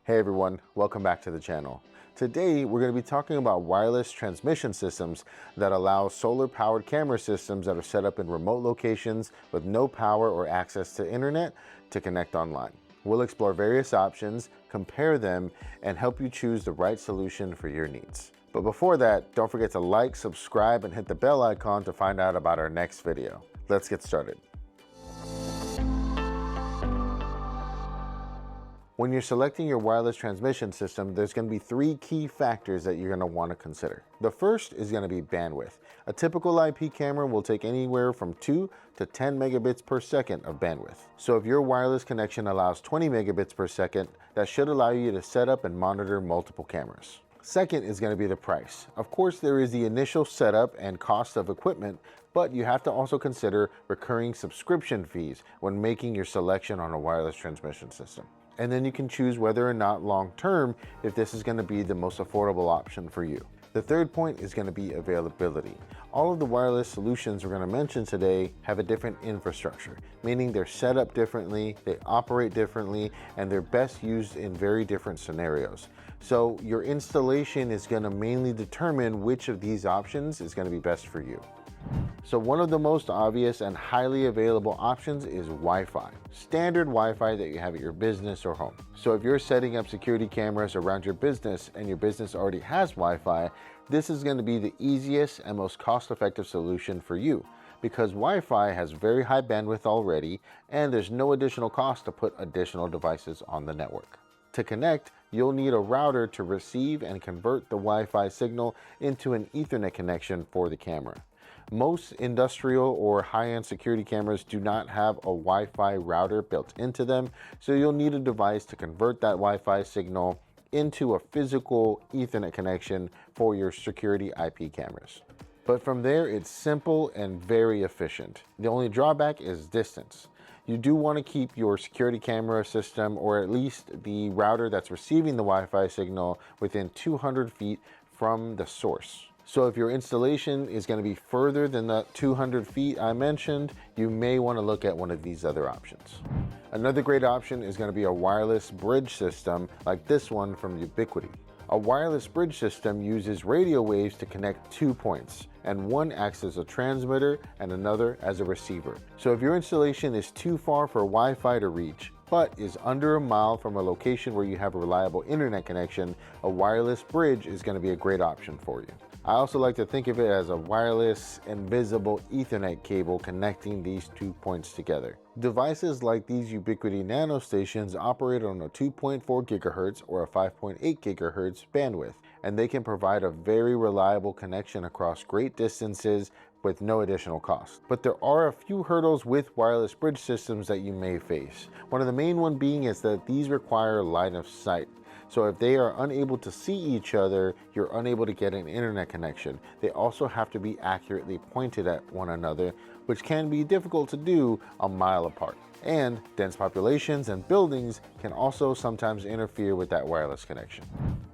Hey everyone, welcome back to the channel. Today we're going to be talking about wireless transmission systems that allow solar powered camera systems that are set up in remote locations with no power or access to internet to connect online. We'll explore various options, compare them, and help you choose the right solution for your needs. But before that, don't forget to like, subscribe, and hit the bell icon to find out about our next video. Let's get started. When you're selecting your wireless transmission system, there's going to be three key factors that you're going to want to consider. The first is going to be bandwidth. A typical IP camera will take anywhere from 2 to 10 megabits per second of bandwidth. So if your wireless connection allows 20 megabits per second, that should allow you to set up and monitor multiple cameras. Second is going to be the price. Of course, there is the initial setup and cost of equipment, but you have to also consider recurring subscription fees when making your selection on a wireless transmission system. And then you can choose whether or not long-term if this is going to be the most affordable option for you. The third point is going to be availability. All of the wireless solutions we're going to mention today have a different infrastructure, meaning they're set up differently, they operate differently, and they're best used in very different scenarios. So your installation is going to mainly determine which of these options is going to be best for you. So one of the most obvious and highly available options is Wi-Fi, standard Wi-Fi that you have at your business or home. So if you're setting up security cameras around your business and your business already has Wi-Fi, this is going to be the easiest and most cost-effective solution for you because Wi-Fi has very high bandwidth already and there's no additional cost to put additional devices on the network. To connect, you'll need a router to receive and convert the Wi-Fi signal into an Ethernet connection for the camera. Most industrial or high-end security cameras do not have a Wi-Fi router built into them, so you'll need a device to convert that Wi-Fi signal into a physical Ethernet connection for your security IP cameras. But from there, it's simple and very efficient. The only drawback is distance. You do want to keep your security camera system, or at least the router that's receiving the Wi-Fi signal, within 200 feet from the source. So if your installation is going to be further than the 200 feet I mentioned, you may want to look at one of these other options. Another great option is going to be a wireless bridge system like this one from Ubiquiti. A wireless bridge system uses radio waves to connect 2 points, and one acts as a transmitter and another as a receiver. So if your installation is too far for Wi-Fi to reach, but is under a mile from a location where you have a reliable internet connection, a wireless bridge is going to be a great option for you. I also like to think of it as a wireless invisible Ethernet cable connecting these 2 points together. Devices like these Ubiquiti Nano stations operate on a 2.4 gigahertz or a 5.8 gigahertz bandwidth, and they can provide a very reliable connection across great distances with no additional cost. But there are a few hurdles with wireless bridge systems that you may face. One of the main one being is that these require line of sight. So if they are unable to see each other, you're unable to get an internet connection. They also have to be accurately pointed at one another, which can be difficult to do a mile apart. And dense populations and buildings can also sometimes interfere with that wireless connection.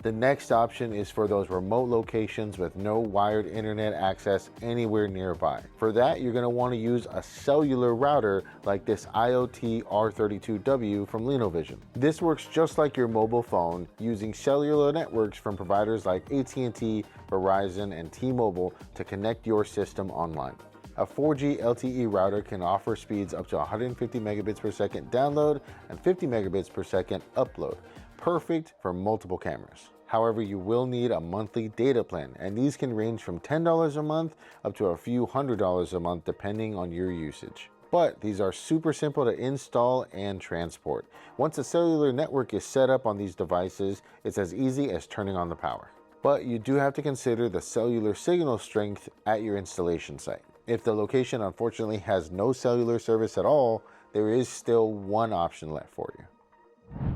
The next option is for those remote locations with no wired internet access anywhere nearby. For that, you're going to want to use a cellular router like this IoT R32W from Lenovision. This works just like your mobile phone, using cellular networks from providers like AT&T, Verizon, and T-Mobile to connect your system online. A 4G LTE router can offer speeds up to 150 megabits per second download and 50 megabits per second upload, perfect for multiple cameras. However, you will need a monthly data plan, and these can range from $10 a month up to a few $100s a month depending on your usage. But these are super simple to install and transport. Once a cellular network is set up on these devices, it's as easy as turning on the power. But you do have to consider the cellular signal strength at your installation site. If the location unfortunately has no cellular service at all, there is still one option left for you.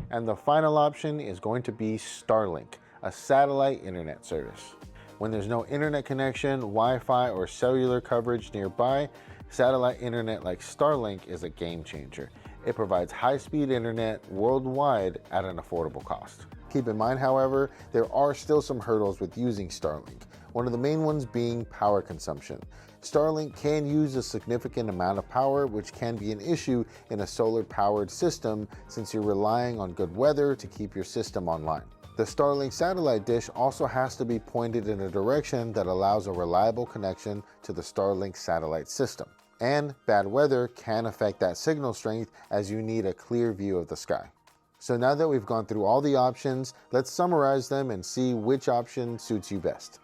And the final option is going to be Starlink, a satellite internet service. When there's no internet connection, Wi-Fi, or cellular coverage nearby, satellite internet like Starlink is a game changer. It provides high-speed internet worldwide at an affordable cost. Keep in mind, however, there are still some hurdles with using Starlink, one of the main ones being power consumption. Starlink can use a significant amount of power, which can be an issue in a solar-powered system since you're relying on good weather to keep your system online. The Starlink satellite dish also has to be pointed in a direction that allows a reliable connection to the Starlink satellite system. And bad weather can affect that signal strength as you need a clear view of the sky. So now that we've gone through all the options, let's summarize them and see which option suits you best.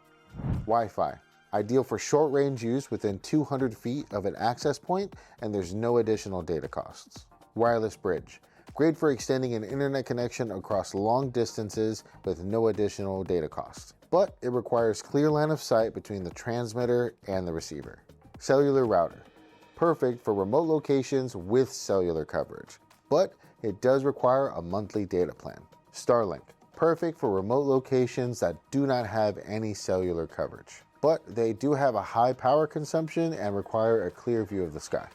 Wi-Fi. Ideal for short-range use within 200 feet of an access point, and there's no additional data costs. Wireless bridge. Great for extending an internet connection across long distances with no additional data costs. But it requires clear line of sight between the transmitter and the receiver. Cellular router. Perfect for remote locations with cellular coverage, but it does require a monthly data plan. Starlink. Perfect for remote locations that do not have any cellular coverage, but they do have a high power consumption and require a clear view of the sky.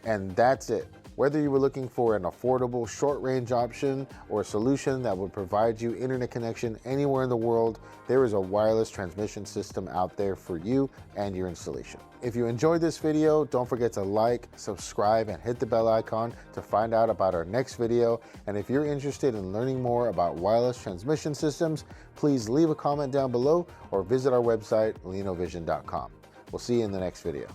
And that's it. Whether you were looking for an affordable short-range option or a solution that would provide you internet connection anywhere in the world, there is a wireless transmission system out there for you and your installation. If you enjoyed this video, don't forget to like, subscribe, and hit the bell icon to find out about our next video. And if you're interested in learning more about wireless transmission systems, please leave a comment down below or visit our website, linovision.com. We'll see you in the next video.